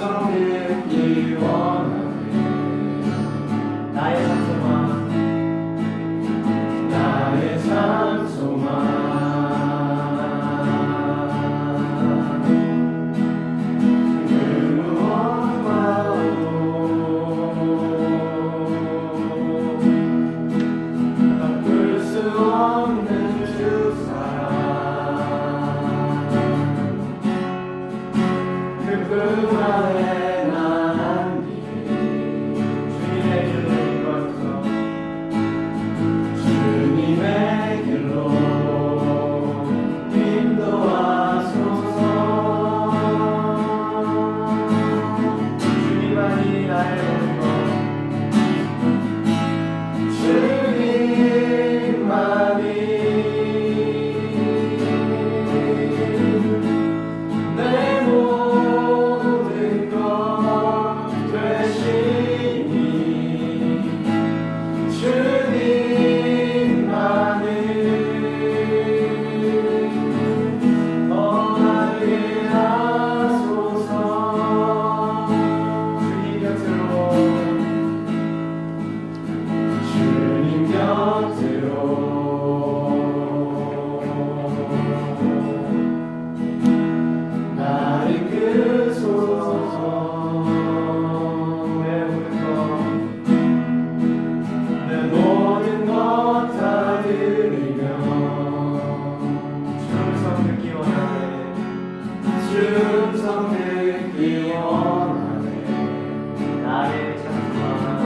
음성 듣기 원하네. 나의 찬송아 나의 찬송아 음성 듣기 원하네. 나의 찬송아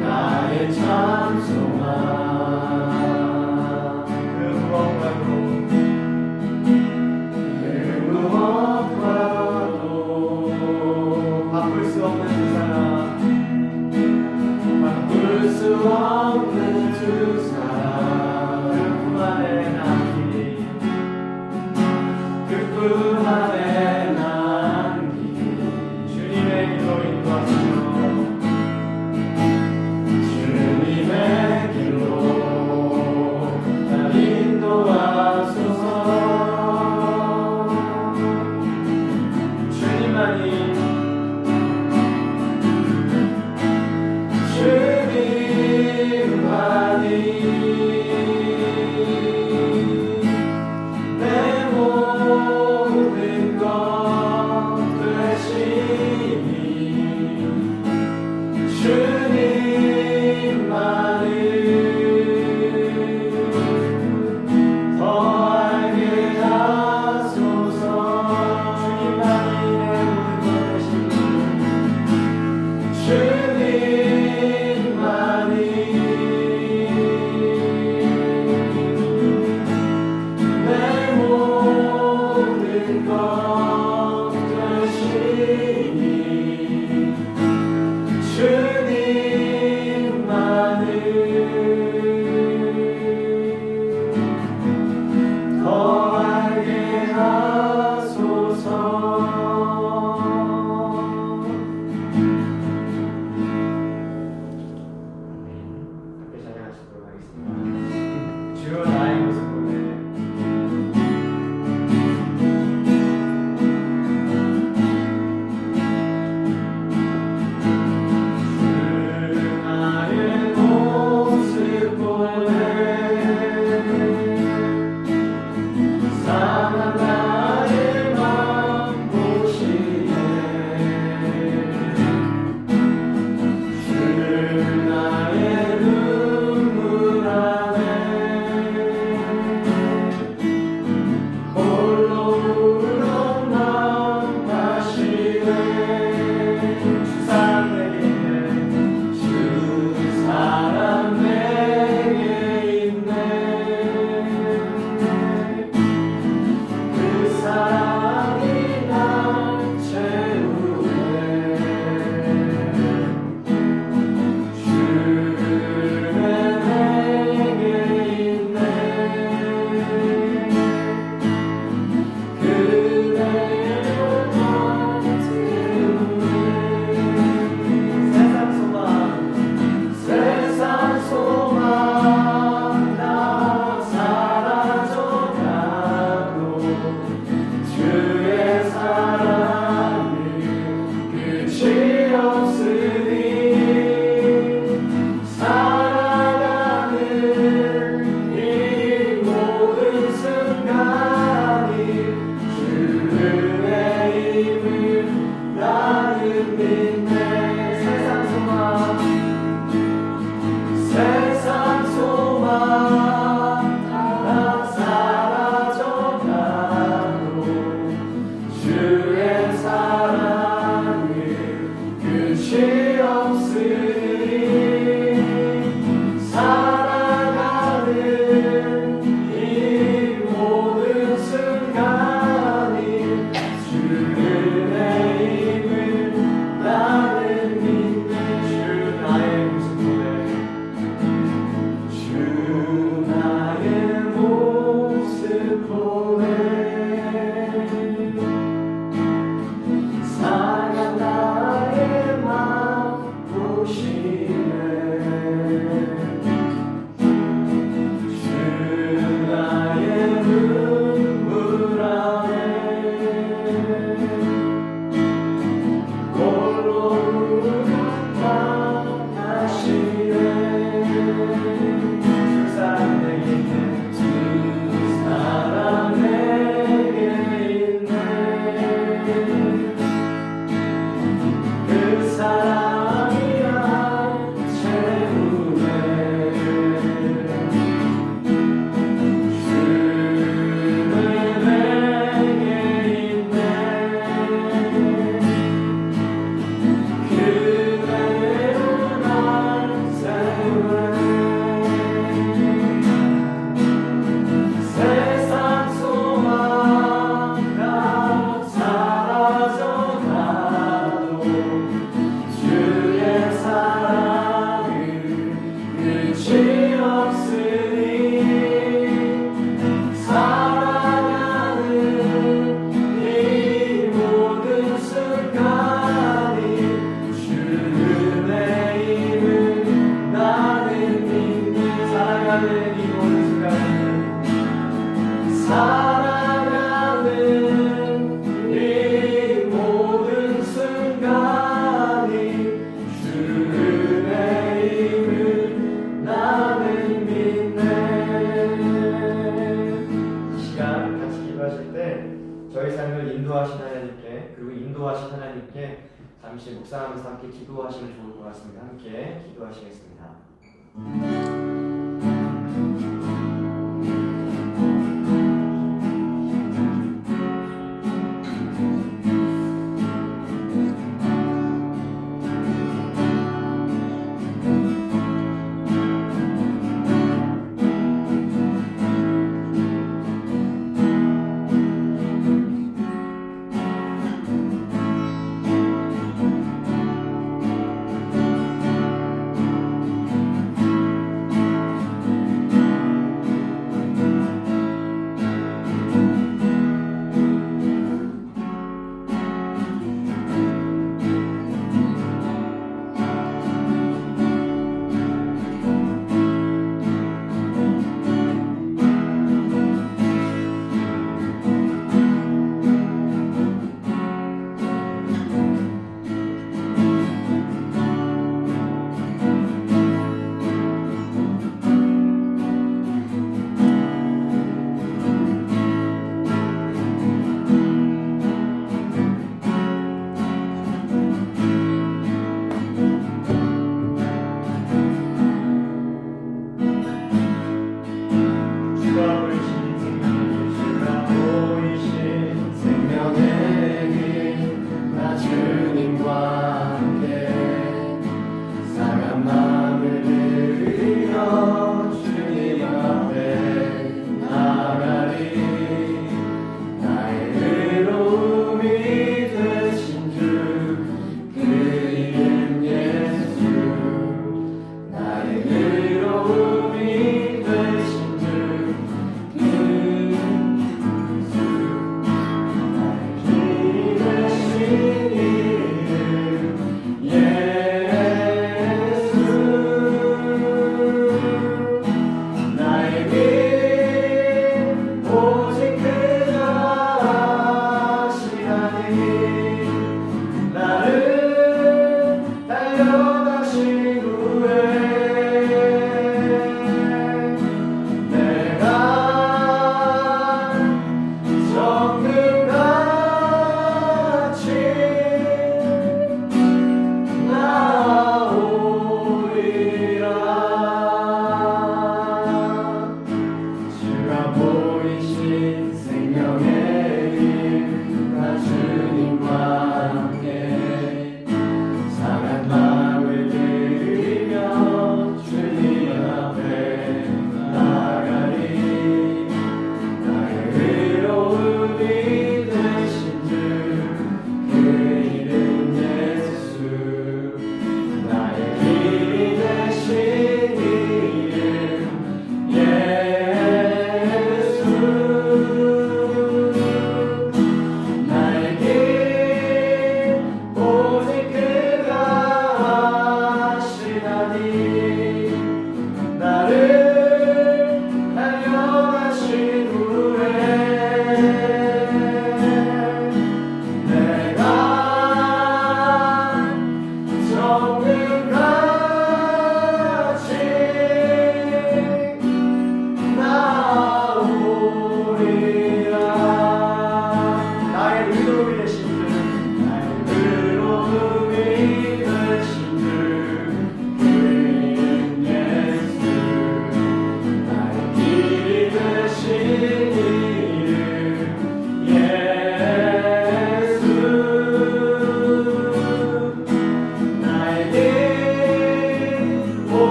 나의 찬송아 그 무엇과도 바꿀 수 없는 두 사람 바꿀 수 없는 두 사람 그 품 안에 남기 그 품 안에 남기 주님의 길로 인도하시며 주님의 길로 날 인도하소서. 주님만이 내 모든 것 되시니 주님만을 더 알게 하소서. 주님만이 내 모든 것 되시니 주여 나의 모습 보내 주 나의 모습 보내 상한 나의 맘 보내 홀로 나타나시네 두 사람 내게 있네 두 사람 내게 있네 그 사랑이란 채우네 주는 내게 있네 그대로 날 세우네 세상 소망 다 사라져가도 주의 사랑은 끝이 없으니 살아가는 이 모든 순간이 주는 내 힘을 나는 믿는 살아가는 이 모든 순간이 살아가는 이 모든 순간이 주의 힘을 나는 믿네. 이 시간 같이 기도하실 때 저희 삶을 인도하신 하나님께 그리고 인도하신 하나님께 잠시 묵상하면서 함께 기도하시면 좋을 것 같습니다. 함께 기도하시겠습니다.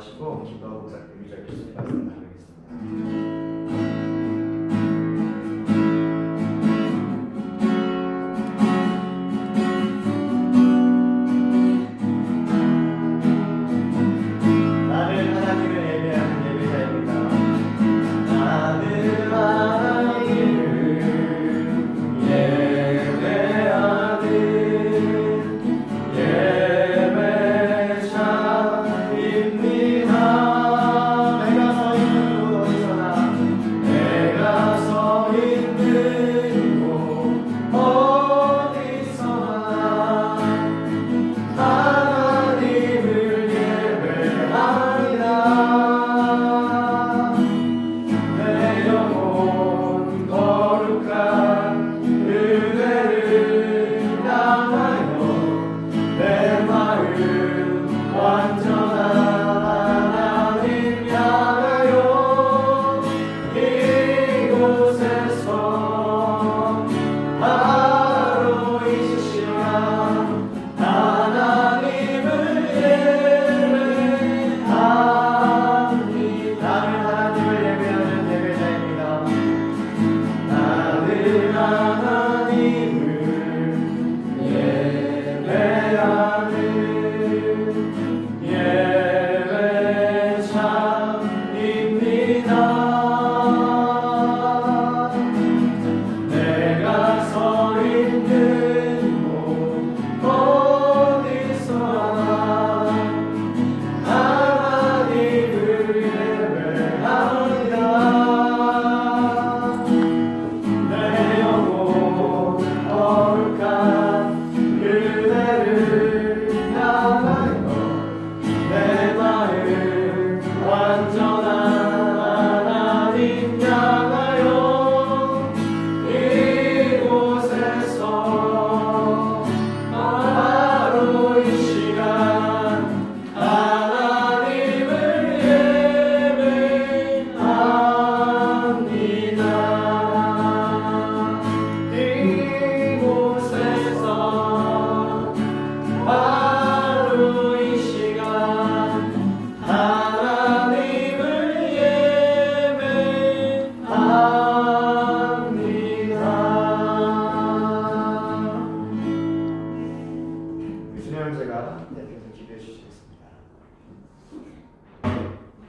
기도하시고 기도하고 의절 교수님 말씀 나누겠습니다.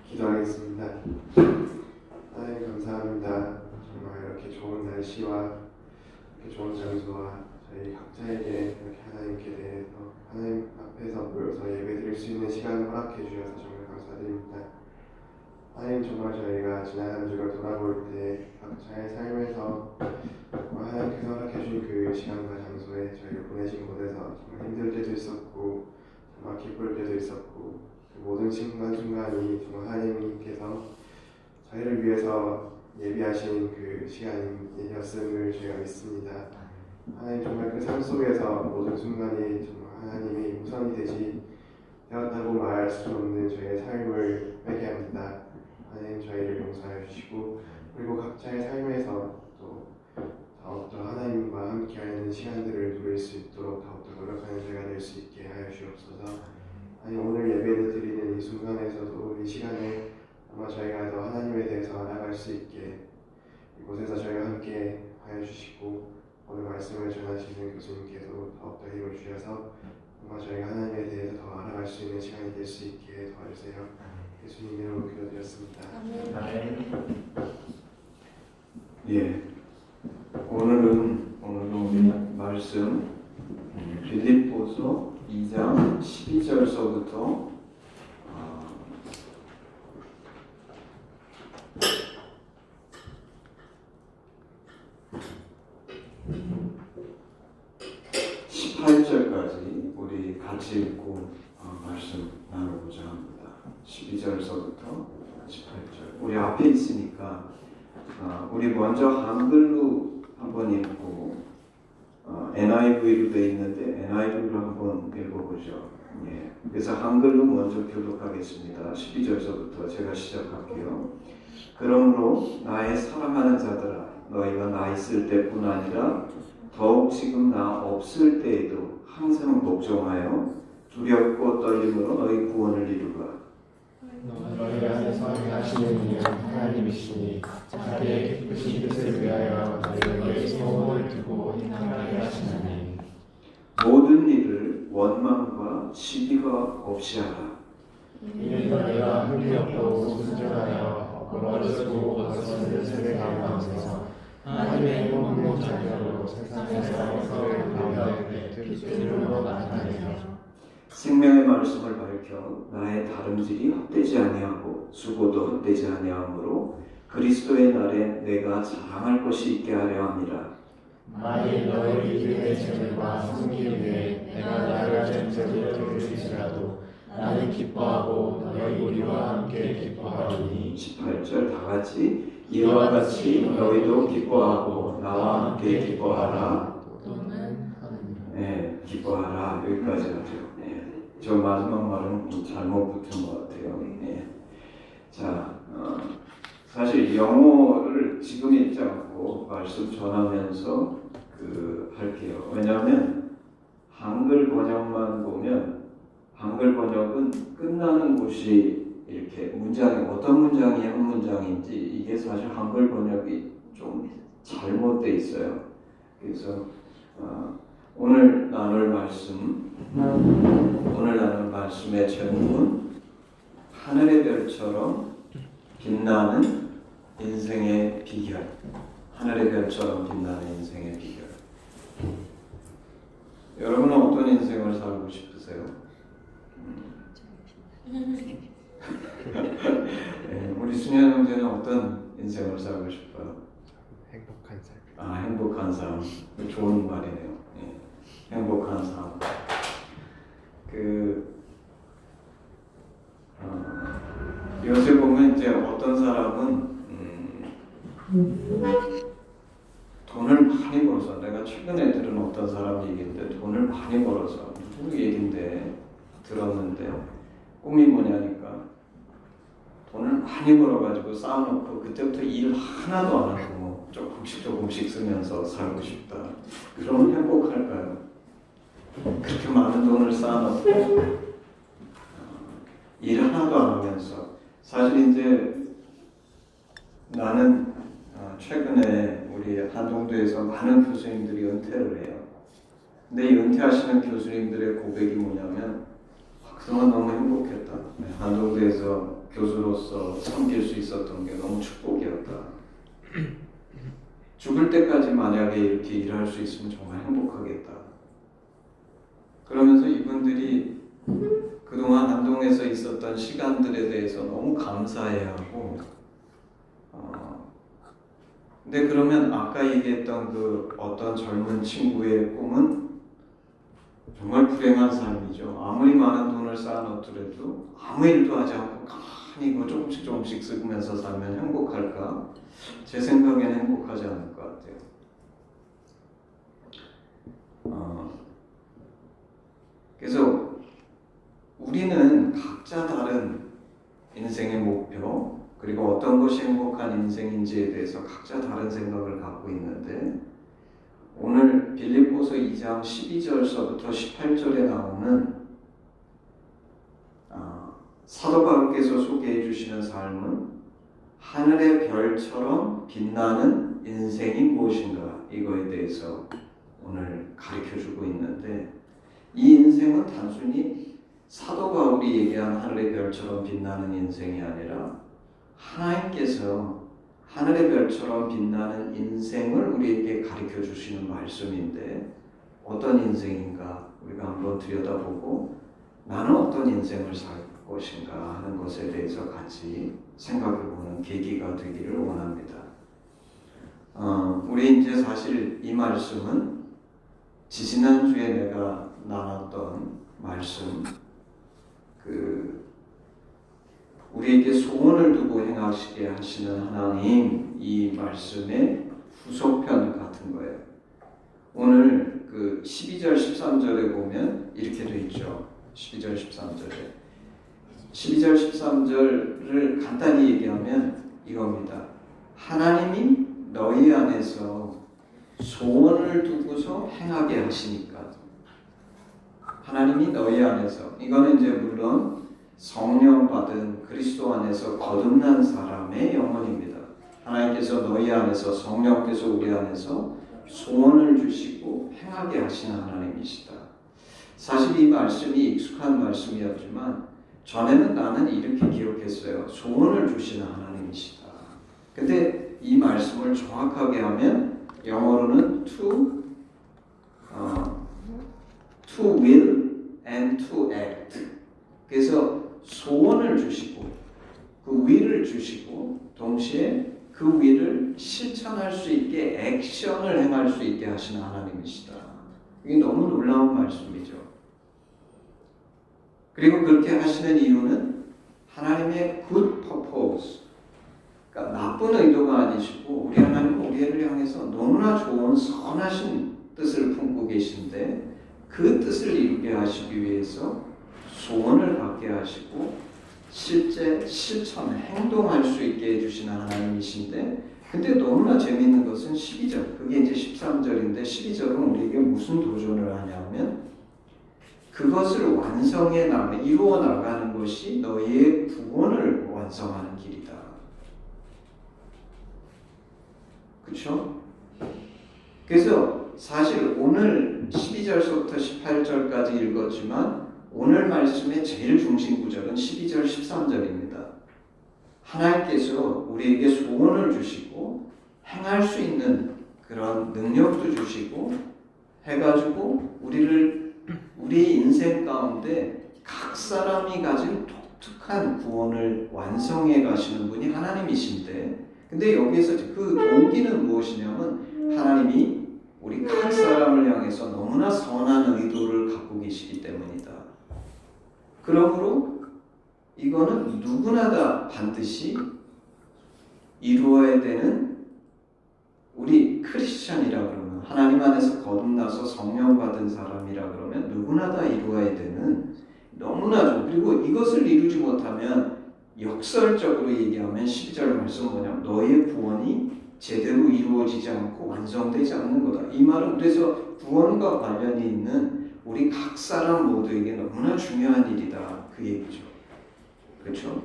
기도하겠습니다. 하나님 감사합니다. 정말 이렇게 좋은 날씨와 이렇게 좋은 장소와 저희 각자에게 이렇게 하나님께 대해서 하나님 앞에서 모여서 예배드릴 수 있는 시간을 허락해 주셔서 정말 감사드립니다. 하나님 정말 저희가 지난 한 주를 돌아볼 때 각자의 삶에서 하나님께서 허락해 주신 그 시간과 장소에 저희를 보내신 곳에서 정말 힘들 때도 있었고 정말 기쁠 때도 있었고 그 모든 순간순간이 정말 하나님께서 저희를 위해서 예비하신 그 시간이었음을 저희가 믿습니다. 하나님 정말 그 삶 속에서 모든 순간이 정말 하나님이 우선이 되었다고 말할 수 없는 저희의 삶을 회개합니다. 하나님 저희를 용서해 주시고 그리고 각자의 삶에서 또 더욱더 하나님과 함께하는 시간들을 누릴 수 있도록 더욱더 노력하는 저희가 될 수 있게 하여 주옵소서. 아니 오늘 예배를 드리는 이 순간에서도 이 시간에 아마 저희가 더 하나님에 대해서 알아갈 수 있게 이곳에서 저희와 함께 하여 주시고 오늘 말씀을 전하시는 교수님께서 더욱더 힘을 주셔서 아마 저희가 하나님에 대해서 더 알아갈 수 있는 시간이 될 수 있게 도와주세요. 예수님 이름으로 기도드렸습니다. 아멘. 예, 오늘은 우리 말씀 빌립보서 2장 12절서부터 18절까지 우리 같이 읽고 말씀 나누고자 합니다. 12절서부터 18절. 우리 앞에 있으니까 우리 먼저 한글로 한번 읽고 NIV로 되어 있는데 NIV로 한번 읽어보죠. 예. 그래서 한글로 먼저 교독하겠습니다. 12절서부터 제가 시작할게요. 그러므로 나의 사랑하는 자들아 너희가 나 있을 때뿐 아니라 더욱 지금 나 없을 때에도 항상 복종하여 두렵고 떨림으로 너희 구원을 이루라. 너희 안에서 행하시는 이는 하나님이시니 자기의 기쁘신 뜻을 위하여 너희에게 소원을 두고 행하게 하시나니 모든 일을 원망과 시비가 없이 하라. 이는 너희가 흠이 없고 순전하여 멀어지고 거스르는 세대 가운데서 하나님의 공공 자녀로 세상에서 서로의 가운데 빛으로 나타내며 생명의 말씀을 밝혀 나의 다름질이 헛되지 아니하고 수고도 헛되지 아니하므로 그리스도의 날에 내가 자랑할 것이 있게 하려 함이라. 만일 너희 이름의 재물과 승리를 위해 내가 나를 전제로 들을지라도 나는 기뻐하고 너희 우리와 함께 기뻐하리니 18절 다 같이 이와 같이 너희도 기뻐하고 나와 함께 기뻐하라. 또는 하느니라. 네, 기뻐하라. 여기까지 하죠. 네. 저 마지막 말은 좀 잘못 붙은 것 같아요. 네. 자, 사실 영어를 지금 읽지 않고 말씀 전하면서 할게요. 왜냐하면 한글 번역만 보면 한글 번역은 끝나는 곳이 이렇게 문장이 어떤 문장이 한 문장인지 이게 사실 한글 번역이 좀 잘못돼 있어요. 그래서 오늘 나눌 말씀의 제목은 하늘의 별처럼 빛나는 인생의 비결. 하늘의 별처럼 빛나는 인생의 비결. 여러분은 어떤 인생을 살고 싶으세요? 네, 우리 순현 형제는 어떤 인생을 살고 싶어요? 행복한 삶. 행복한 삶. 좋은 말이네요. 네, 행복한 삶. 요새 보면 이제 어떤 사람은 돈을 많이 벌어서, 내가 최근에 들은 어떤 사람 얘기인데 돈을 많이 벌어서 누구 얘긴데 들었는데 꿈이 뭐냐니까 돈을 많이 벌어가지고 쌓아놓고 그때부터 일 하나도 안 하고 조금씩 쓰면서 살고 싶다. 그러면 행복할까요? 그렇게 많은 돈을 쌓아놓고 일 하나도 안 하면서. 사실 이제 나는 최근에 우리 한동도에서 많은 교수님들이 은퇴를 해요. 근데 이 은퇴하시는 교수님들의 고백이 뭐냐면 그동안 너무 행복했다. 한동도에서 교수로서 섬길 수 있었던 게 너무 축복이었다. 죽을 때까지 만약에 이렇게 일할 수 있으면 정말 행복하겠다. 그러면서 이분들이 그동안 한동에서 있었던 시간들에 대해서 너무 감사해하고 근데 그러면 아까 얘기했던 그 어떤 젊은 친구의 꿈은 정말 불행한 삶이죠. 아무리 많은 돈을 쌓아놓더라도 아무 일도 하지 않고 가만히 뭐 조금씩 쓰면서 살면 행복할까? 제 생각에는 행복하지 않을 것 같아요. 그래서 우리는 각자 다른 인생의 목표 그리고 어떤 것이 행복한 인생인지에 대해서 각자 다른 생각을 갖고 있는데 오늘 빌립보서 2장 12절서부터 18절에 나오는 사도 바울께서 소개해 주시는 삶은 하늘의 별처럼 빛나는 인생이 무엇인가 이거에 대해서 오늘 가르쳐 주고 있는데 이 인생은 단순히 사도 바울이 얘기한 하늘의 별처럼 빛나는 인생이 아니라 하나님께서 하늘의 별처럼 빛나는 인생을 우리에게 가르쳐 주시는 말씀인데 어떤 인생인가 우리가 한번 들여다보고 나는 어떤 인생을 살 것인가 하는 것에 대해서 같이 생각해보는 계기가 되기를 원합니다. 우리 이제 사실 이 말씀은 지지난주에 내가 나눴던 말씀 우리에게 소원을 두고 행하시게 하시는 하나님 이 말씀의 후속편 같은 거예요. 오늘 12절 13절에 보면 이렇게 돼 있죠. 12절 13절을 간단히 얘기하면 이겁니다. 하나님이 너희 안에서 소원을 두고서 행하게 하시니까 하나님이 너희 안에서 이거는 이제 물론 성령 받은 그리스도 안에서 거듭난 사람의 영혼입니다. 하나님께서 너희 안에서 성령께서 우리 안에서 소원을 주시고 행하게 하시는 하나님이시다. 사실 이 말씀이 익숙한 말씀이었지만 전에는 나는 이렇게 기억했어요. 소원을 주시는 하나님이시다. 근데 이 말씀을 정확하게 하면 영어로는 to will and to act. 그래서 소원을 주시고 그 will을 주시고 동시에 그 will을 실천할 수 있게 액션을 행할 수 있게 하시는 하나님이시다. 이게 너무 놀라운 말씀이죠. 그리고 그렇게 하시는 이유는 하나님의 good purpose, 그러니까 나쁜 의도가 아니시고 우리 하나님은 우리를 향해서 너무나 좋은 선하신 뜻을 품고 계신데 그 뜻을 이루게 하시기 위해서 소원을 갖게 하시고 실제 실천, 행동할 수 있게 해주시는 하나님이신데 근데 너무나 재미있는 것은 12절, 그게 이제 13절인데 12절은 우리에게 무슨 도전을 하냐면 그것을 완성해 나가 이루어 나가는 것이 너희의 구원을 완성하는 길이다. 그렇죠? 그래서 사실 오늘 12절서부터 18절까지 읽었지만 오늘 말씀의 제일 중심 구절은 12절, 13절입니다. 하나님께서 우리에게 소원을 주시고 행할 수 있는 그런 능력도 주시고 해가지고 우리 인생 가운데 각 사람이 가진 독특한 구원을 완성해 가시는 분이 하나님이신데 근데 여기에서 그 동기는 무엇이냐면 하나님이 우리 각 사람을 향해서 너무나 선한 의도를 갖고 계시기 때문이다. 그러므로 이거는 누구나 다 반드시 이루어야 되는 우리 크리스찬이라 그러면 하나님 안에서 거듭나서 성령 받은 사람이라 그러면 누구나 다 이루어야 되는 너무나 좀 그리고 이것을 이루지 못하면 역설적으로 얘기하면 12절 말씀 뭐냐면 너희의 구원이 제대로 이루어지지 않고 완성되지 않는 거다. 이 말은 그래서 구원과 관련이 있는 우리 각 사람 모두에게 너무나 중요한 일이다. 그 얘기죠. 그렇죠?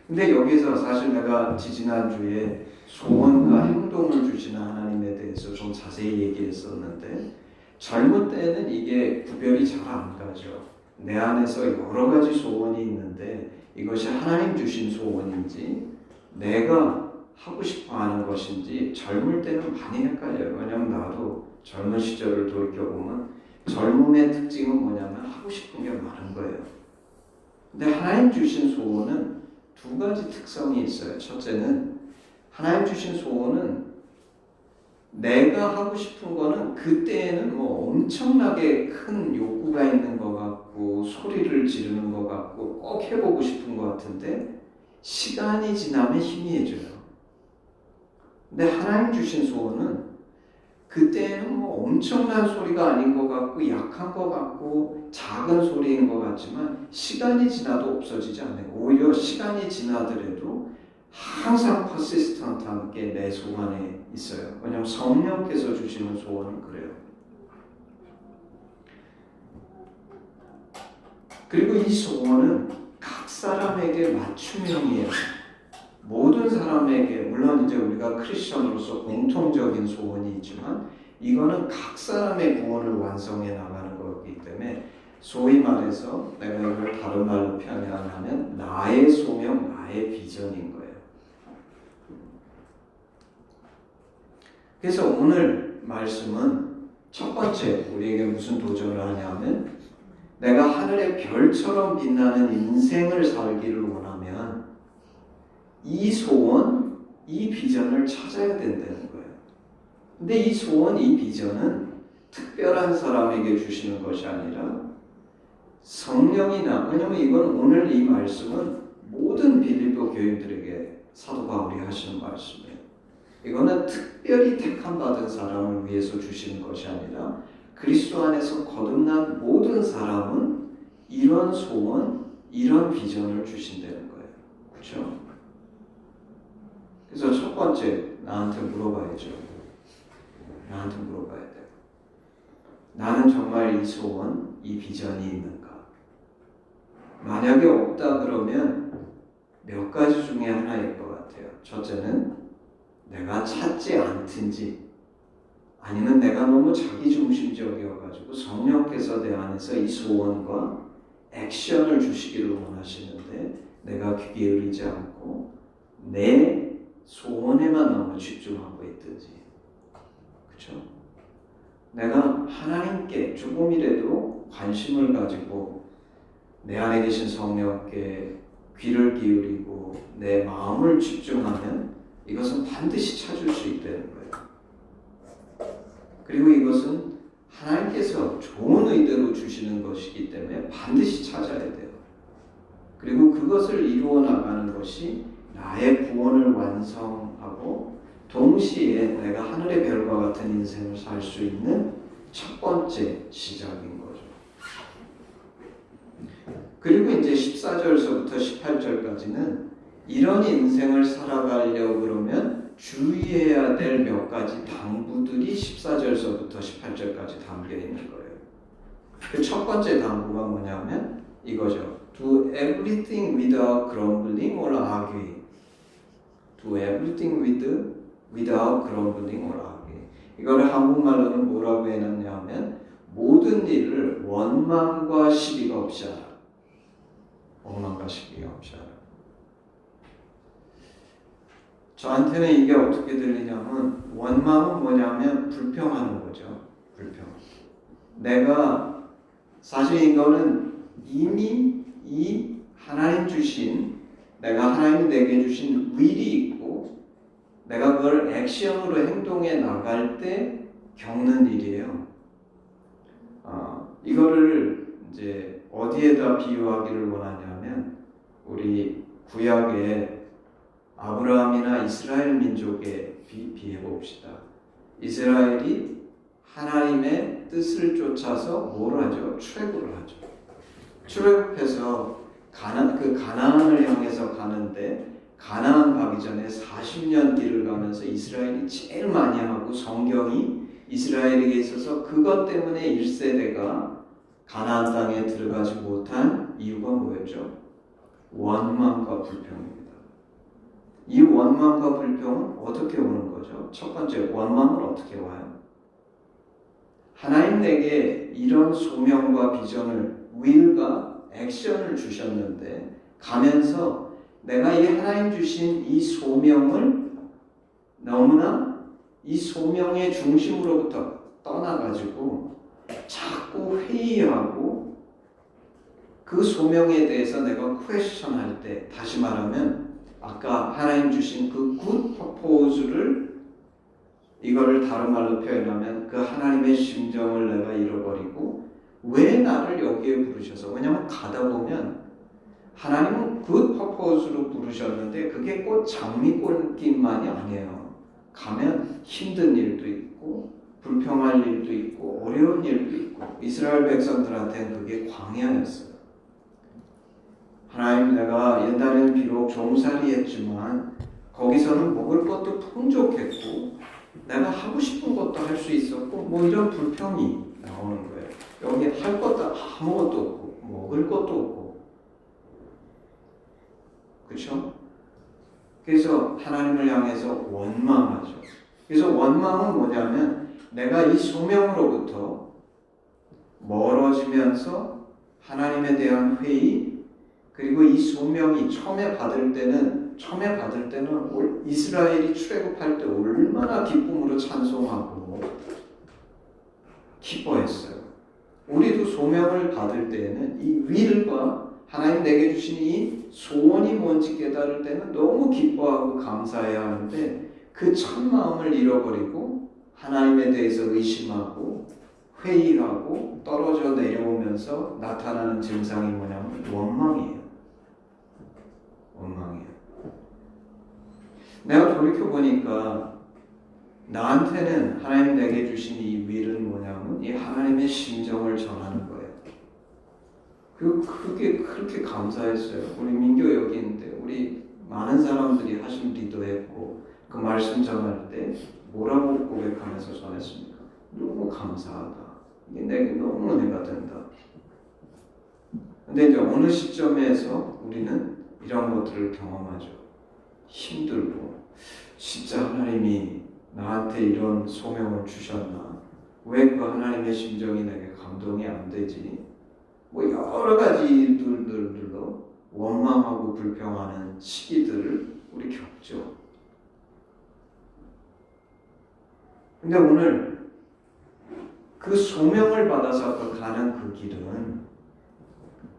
근데 여기서 사실 내가 지지난주에 소원과 행동을 주시는 하나님에 대해서 좀 자세히 얘기했었는데 젊을 때는 이게 구별이 잘 안 가죠. 내 안에서 여러 가지 소원이 있는데 이것이 하나님 주신 소원인지 내가 하고 싶어 하는 것인지 젊을 때는 많이 헷갈려요. 왜냐면 나도 젊은 시절을 돌이켜보면 젊음의 특징은 뭐냐면 하고 싶은 게 많은 거예요. 근데 하나님 주신 소원은 두 가지 특성이 있어요. 첫째는 하나님 주신 소원은 내가 하고 싶은 거는 그때에는 뭐 엄청나게 큰 욕구가 있는 것 같고 소리를 지르는 것 같고 꼭 해보고 싶은 것 같은데 시간이 지나면 희미해져요. 근데 하나님 주신 소원은 그때는 뭐 엄청난 소리가 아닌 것 같고 약한 것 같고 작은 소리인 것 같지만 시간이 지나도 없어지지 않아요. 오히려 시간이 지나더라도 항상 퍼시스턴트하게 내 소원에 있어요. 왜냐하면 성령께서 주시는 소원은 그래요. 그리고 이 소원은 각 사람에게 맞춤형이에요. 모든 사람에게 물론 이제 우리가 크리스천으로서 공통적인 소원이 있지만 이거는 각 사람의 구원을 완성해 나가는 거기 때문에 소위 말해서 내가 이걸 다른 말로 표현하면 나의 소명, 나의 비전인 거예요. 그래서 오늘 말씀은 첫 번째 우리에게 무슨 도전을 하냐면 내가 하늘의 별처럼 빛나는 인생을 살기를 원하면 이 소원, 이 비전을 찾아야 된다는 거예요. 근데 이 소원, 이 비전은 특별한 사람에게 주시는 것이 아니라 성령이나 왜냐하면 이건 오늘 이 말씀은 모든 빌립보 교인들에게 사도 바울이 하시는 말씀이에요. 이거는 특별히 택함 받은 사람을 위해서 주시는 것이 아니라 그리스도 안에서 거듭난 모든 사람은 이런 소원, 이런 비전을 주신다는 거예요. 그렇죠? 그래서 첫 번째 나한테 물어봐야죠. 나한테 물어봐야 돼요. 나는 정말 이 소원, 이 비전이 있는가? 만약에 없다 그러면 몇 가지 중에 하나일 것 같아요. 첫째는 내가 찾지 않든지, 아니면 내가 너무 자기중심적이어가지고 성령께서 내 안에서 이 소원과 액션을 주시기를 원하시는데 내가 귀 기울이지 않고 내 소원에만 너무 집중하고 있든지, 그렇죠? 내가 하나님께 조금이라도 관심을 가지고 내 안에 계신 성령께 귀를 기울이고 내 마음을 집중하면 이것은 반드시 찾을 수 있다는 거예요. 그리고 이것은 하나님께서 좋은 의도로 주시는 것이기 때문에 반드시 찾아야 돼요. 그리고 그것을 이루어 나가는 것이 나의 구원을 완성하고 동시에 내가 하늘의 별과 같은 인생을 살 수 있는 첫 번째 시작인 거죠. 그리고 이제 14절서부터 18절까지는 이런 인생을 살아가려고 그러면 주의해야 될 몇 가지 당부들이 14절서부터 18절까지 담겨 있는 거예요. 그 첫 번째 당부가 뭐냐면 이거죠. Do everything without grumbling or arguing. Do everything without grumbling or arguing. 이거를 한국말로는 뭐라고 해놨냐면 모든 일을 원망과 시비가 없이 하라. 원망과 시비가 없이 하라. 저한테는 이게 어떻게 들리냐면 원망은 뭐냐면 불평하는 거죠. 불평. 내가 사실 이거는 이미 이 하나님 주신, 내가 하나님이 내게 주신 will이 있고 내가 그걸 액션으로 행동해 나갈 때 겪는 일이에요. 이거를 이제 어디에다 비유하기를 원하냐면 우리 구약의 아브라함이나 이스라엘 민족에 비해 봅시다. 이스라엘이 하나님의 뜻을 쫓아서 뭘 하죠? 출애굽을 하죠. 출애굽해서 가나안을 향해서 가는데 가나안 가기 전에 40년 길을 가면서 이스라엘이 제일 많이 하고 성경이 이스라엘에게 있어서 그것 때문에 1세대가 가나안 땅에 들어가지 못한 이유가 뭐였죠? 원망과 불평입니다. 이 원망과 불평은 어떻게 오는 거죠? 첫 번째, 원망은 어떻게 와요? 하나님 내게 이런 소명과 비전을, will과 액션을 주셨는데 가면서 내가 이 하나님 주신 이 소명을 너무나 이 소명의 중심으로부터 떠나가지고 자꾸 회의하고 그 소명에 대해서 내가 퀘스천할 때, 다시 말하면 아까 하나님 주신 그 good purpose를, 이거를 다른 말로 표현하면 그 하나님의 심정을 내가 잃어버리고 왜 나를 여기에 부르셔서, 왜냐하면 가다 보면 하나님은 good purpose로 부르셨는데 그게 꼭 장미꽃길만이 아니에요. 가면 힘든 일도 있고 불평할 일도 있고 어려운 일도 있고, 이스라엘 백성들한테는 그게 광야였어요. 하나님, 내가 옛날에는 비록 종살이 했지만 거기서는 먹을 것도 풍족했고 내가 하고 싶은 것도 할 수 있었고 뭐 이런 불평이 나오는 거예요. 여기 할 것도 아무것도 없고 먹을 것도 없고, 그렇죠? 그래서 하나님을 향해서 원망하죠. 그래서 원망은 뭐냐면 내가 이 소명으로부터 멀어지면서 하나님에 대한 회의, 그리고 이 소명이 처음에 받을 때는 이스라엘이 출애굽할 때 얼마나 기쁨으로 찬송하고 기뻐했어요. 우리도 소명을 받을 때는 이 will과 하나님 내게 주신 이 소원이 뭔지 깨달을 때는 너무 기뻐하고 감사해야 하는데 그 참 마음을 잃어버리고 하나님에 대해서 의심하고 회의하고 떨어져 내려오면서 나타나는 증상이 뭐냐면 원망이에요. 원망이에요. 내가 돌이켜보니까 나한테는 하나님 내게 주신 이 will은 뭐냐면 이 하나님의 심정을 전하는 거예요. 그게 그렇게 감사했어요. 우리 민교 여기 있는데 우리 많은 사람들이 하신 리더했고 그 말씀 전할 때 뭐라고 고백하면서 전했습니까? 너무 감사하다. 이게 내게 너무 은혜가 된다. 근데 이제 어느 시점에서 우리는 이런 것들을 경험하죠. 힘들고 진짜 하나님이 나한테 이런 소명을 주셨나? 왜 그 하나님의 심정이 내게 감동이 안 되지? 뭐 여러 가지 일들로 원망하고 불평하는 시기들을 우리 겪죠. 근데 오늘 그 소명을 받아서 가는 그 길은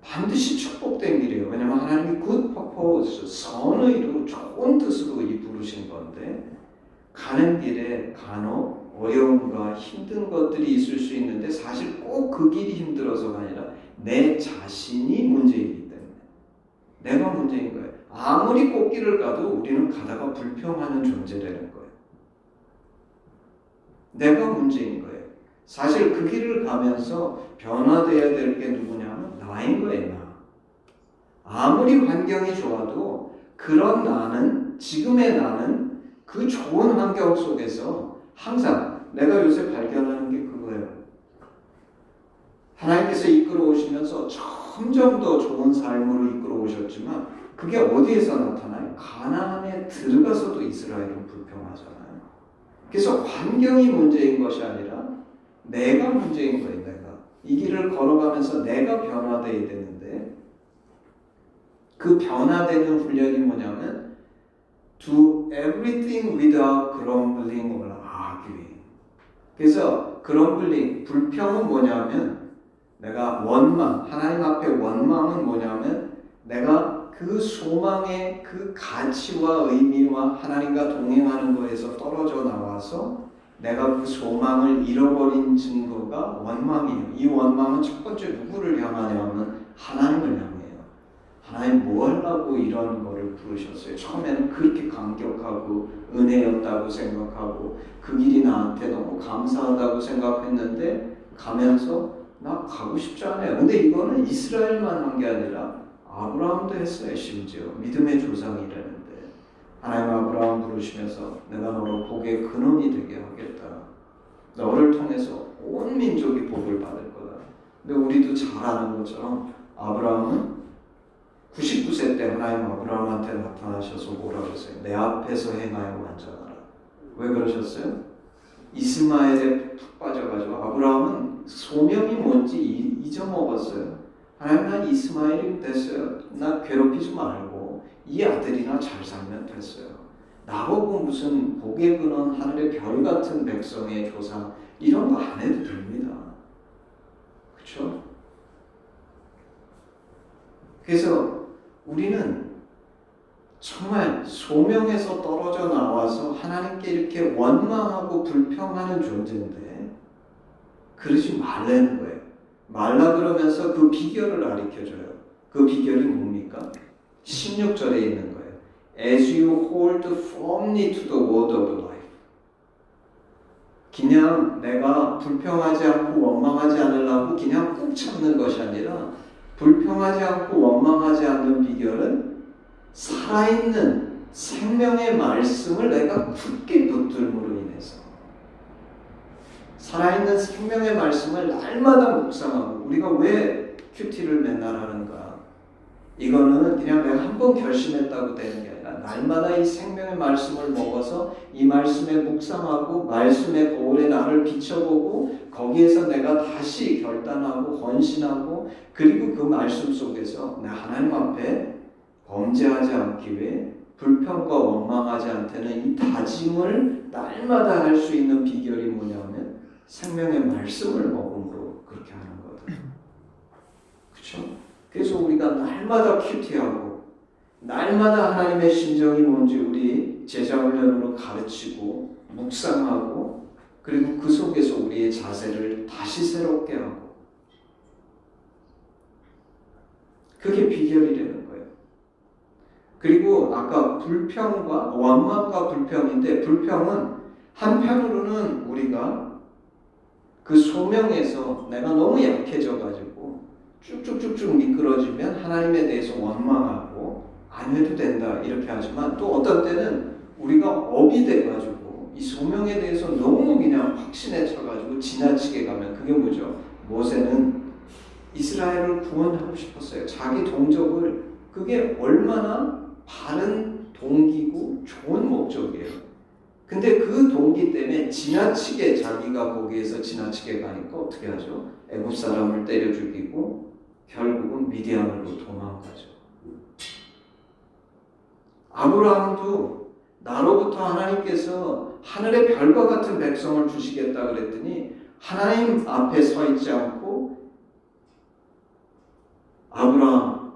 반드시 축복된 길이에요. 왜냐하면 하나님이 good purpose, 선의로 좋은 뜻으로 이 부르신 건데 가는 길에 간혹 어려움과 힘든 것들이 있을 수 있는데 사실 꼭 그 길이 힘들어서가 아니라 내 자신이 문제이기 때문에 내가 문제인 거예요. 아무리 꽃길을 가도 우리는 가다가 불평하는 존재라는 거예요. 내가 문제인 거예요. 사실 그 길을 가면서 변화되어야 될 게 누구냐면 나인 거예요. 나. 아무리 환경이 좋아도 그런 나는, 지금의 나는 그 좋은 환경 속에서 항상 내가 요새 발견하는 게 그거예요. 하나님께서 이끌어 오시면서 점점 더 좋은 삶으로 이끌어 오셨지만 그게 어디에서 나타나요? 가나안에 들어가서도 이스라엘은 불평하잖아요. 그래서 환경이 문제인 것이 아니라 내가 문제인 거예요. 내가 이 길을 걸어가면서 내가 변화되어야 되는데 그 변화되는 훈련이 뭐냐면 do everything without grumbling or arguing. 그래서 grumbling, 불평은 뭐냐면 내가 원망, 하나님 앞에 원망은 뭐냐면 내가 그 소망의 그 가치와 의미와 하나님과 동행하는 거에서 떨어져 나와서 내가 그 소망을 잃어버린 증거가 원망이에요. 이 원망은 첫 번째 누구를 향하냐면 하나님을 향해요. 하나님 뭐 하려고 이런 거를 부르셨어요? 처음에는 그렇게 감격하고 은혜였다고 생각하고 그 길이 나한테 너무 감사하다고 생각했는데 가면서 나 가고 싶지 않아요. 근데 이거는 이스라엘만 한 게 아니라 아브라함도 했어요. 심지어 믿음의 조상이라는데 하나님 아브라함 부르시면서 내가 너로 복의 근원이 되게 하겠다. 너를 통해서 온 민족이 복을 받을 거다. 근데 우리도 잘 아는 것처럼 아브라함은 99세 때 하나님 아브라함한테 나타나셔서 뭐라 그러세요? 내 앞에서 행하여 완전하라. 왜 그러셨어요? 이스마엘에 푹 빠져가지고 아브라함은 소명이 뭔지 잊어먹었어요. 하나님 난 이스마엘이 됐어요. 나 괴롭히지 말고 이 아들이나 잘 살면 됐어요. 나보고 무슨 복의 근원 하늘의 별 같은 백성의 조상 이런 거 안 해도 됩니다. 그렇죠? 그래서 우리는 정말 소명에서 떨어져 나와서 하나님께 이렇게 원망하고 불평하는 존재인데 그러지 말라는 거예요. 말라 그러면서 그 비결을 가르쳐줘요. 그 비결이 뭡니까? 16절에 있는 거예요. As you hold firmly to the word of life. 그냥 내가 불평하지 않고 원망하지 않으려고 그냥 꾹 참는 것이 아니라 불평하지 않고 원망하지 않는 비결은 살아있는 생명의 말씀을 내가 굳게 붙들므로 인해서 살아있는 생명의 말씀을 날마다 묵상하고 우리가 왜 큐티를 맨날 하는가? 이거는 그냥 내가 한 번 결심했다고 되는 게 아니라 날마다 이 생명의 말씀을 먹어서 이 말씀에 묵상하고 말씀의 거울에 나를 비춰보고 거기에서 내가 다시 결단하고 헌신하고 그리고 그 말씀 속에서 내 하나님 앞에 범죄하지 않기 위해 불평과 원망하지 않다는 이 다짐을 날마다 할 수 있는 비결이 뭐냐면 생명의 말씀을 먹음으로 그렇게 하는 거다. 그렇죠? 그래서 우리가 날마다 큐티하고 날마다 하나님의 심정이 뭔지 우리 제자훈련으로 가르치고 묵상하고 그리고 그 속에서 우리의 자세를 다시 새롭게 하고 그게 비결이라는 거예요. 그리고 아까 불평과 원망과 불평인데 불평은 한편으로는 우리가 그 소명에서 내가 너무 약해져가지고 쭉쭉쭉쭉 미끄러지면 하나님에 대해서 원망하고 안 해도 된다 이렇게 하지만 또 어떤 때는 우리가 업이 돼가지고 이 소명에 대해서 너무 그냥 확신에 차가지고 지나치게 가면 그게 뭐죠? 모세는 이스라엘을 구원하고 싶었어요. 자기 동족을. 그게 얼마나 바른 동기고 좋은 목적이에요. 근데 그 동기 때문에 지나치게 자기가 거기에서 지나치게 가니까 어떻게 하죠? 애굽 사람을 때려 죽이고 결국은 미디안으로 도망가죠. 아브라함도 나로부터 하나님께서 하늘의 별과 같은 백성을 주시겠다 그랬더니 하나님 앞에 서 있지 않고 아브라함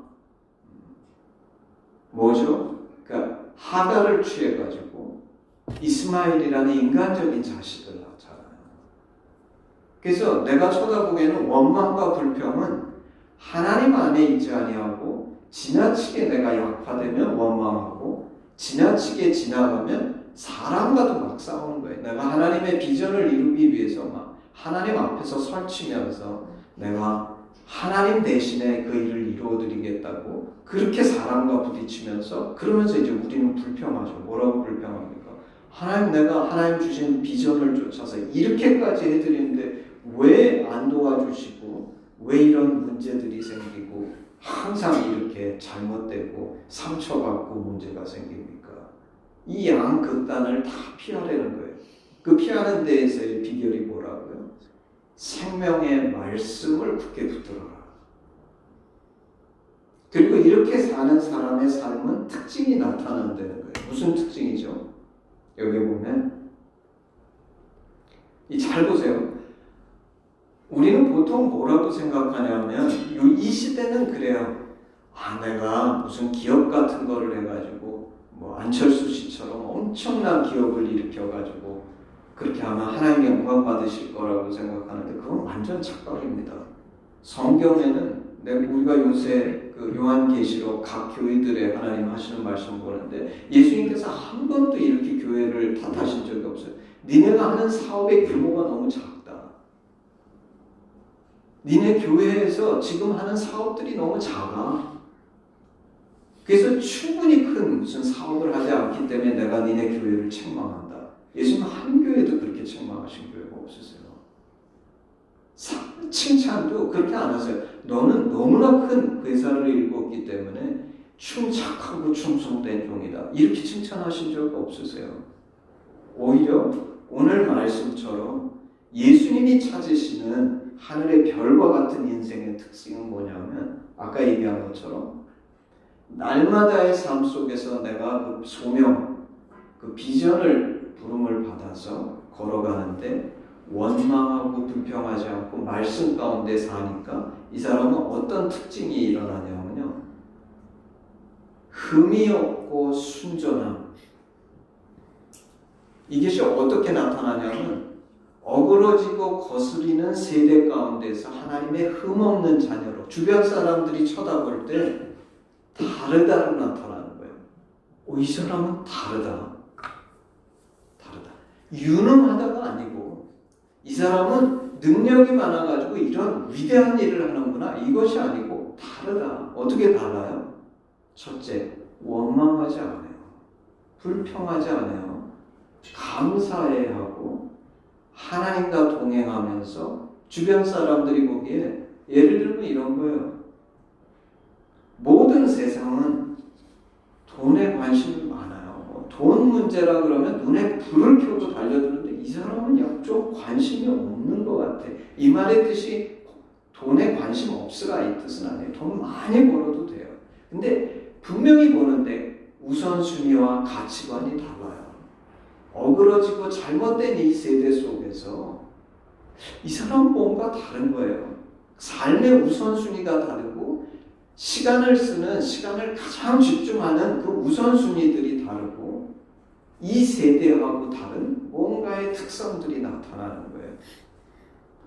뭐죠? 그러니까 하갈을 취해가지고 이스마엘이라는 인간적인 자식을 낳잖아요. 그래서 내가 쳐다보기에는 원망과 불평은 하나님 안에 있지 아니하고 지나치게 내가 약화되면 원망하고 지나치게 지나가면 사람과도 막 싸우는 거예요. 내가 하나님의 비전을 이루기 위해서 막 하나님 앞에서 설치면서 내가 하나님 대신에 그 일을 이루어드리겠다고 그렇게 사람과 부딪히면서 그러면서 이제 우리는 불평하죠. 뭐라고 불평합니까? 하나님 내가 하나님 주신 비전을 쫓아서 이렇게까지 해드리는데 왜 안 도와주시고 왜 이런 문제들이 생기고 항상 이렇게 잘못되고 상처받고 문제가 생깁니까? 이 양극단을 다 피하려는 거예요. 그 피하는 데에서의 비결이 뭐라고요? 생명의 말씀을 굳게 붙들어라. 그리고 이렇게 사는 사람의 삶은 특징이 나타난다는 거예요. 무슨 특징이죠? 여기 보면 잘 보세요. 우리는 보통 뭐라고 생각하냐면 이 시대는 그래요. 내가 무슨 기업 같은 거를 해가지고 뭐 안철수 씨처럼 엄청난 기업을 일으켜가지고 그렇게 하면 하나님의 영광 받으실 거라고 생각하는데 그건 완전 착각입니다. 성경에는 우리가 요새 그 요한계시록 각 교회들의 하나님 하시는 말씀 보는데 예수님께서 한 번도 이렇게 교회를 탓하신 적이 없어요. 니네가 하는 사업의 규모가 너무 작다. 니네 교회에서 지금 하는 사업들이 너무 작아. 그래서 충분히 큰 무슨 사업을 하지 않기 때문에 내가 니네 교회를 책망한다. 예수님 한 교회도 그렇게 책망하신 교회가 없으세요. 칭찬도 그렇게 안 하세요. 너는 너무나 큰 회사를 일궜기 때문에 착하고 충성된 종이다. 이렇게 칭찬하신 적 없으세요. 오히려 오늘 말씀처럼 예수님이 찾으시는 하늘의 별과 같은 인생의 특징은 뭐냐면 아까 얘기한 것처럼 날마다의 삶 속에서 내가 그 소명, 그 비전을 부름을 받아서 걸어가는데 원망하고 불평하지 않고 말씀 가운데 사니까 이 사람은 어떤 특징이 일어나냐면요. 흠이 없고 순전함. 이것이 어떻게 나타나냐면 어그러지고 거스리는 세대 가운데서 하나님의 흠없는 자녀로 주변 사람들이 쳐다볼 때 다르다로 나타나는 거예요. 이 사람은 다르다. 유능하다가 아니고 이 사람은 능력이 많아가지고 이런 위대한 일을 하는구나. 이것이 아니고 다르다. 어떻게 달라요? 첫째, 원망하지 않아요. 불평하지 않아요. 감사해야 하고 하나님과 동행하면서 주변 사람들이 보기에 예를 들면 이런 거예요. 모든 세상은 돈에 관심이 많아요. 돈 문제라 그러면 눈에 불을 켜고 달려드는데 이 사람은 좀 관심이 없는 것 같아. 이 말의 뜻이 돈에 관심 없으라 이 뜻은 아니에요. 돈 많이 벌어도 돼요. 근데 분명히 보는데 우선순위와 가치관이 달라요. 어그러지고 잘못된 이 세대 속에서 이 사람은 뭔가 다른 거예요. 삶의 우선순위가 다르고 시간을 가장 집중하는 그 우선순위들이 다르고 이 세대하고 다른 뭔가의 특성들이 나타나는 거예요.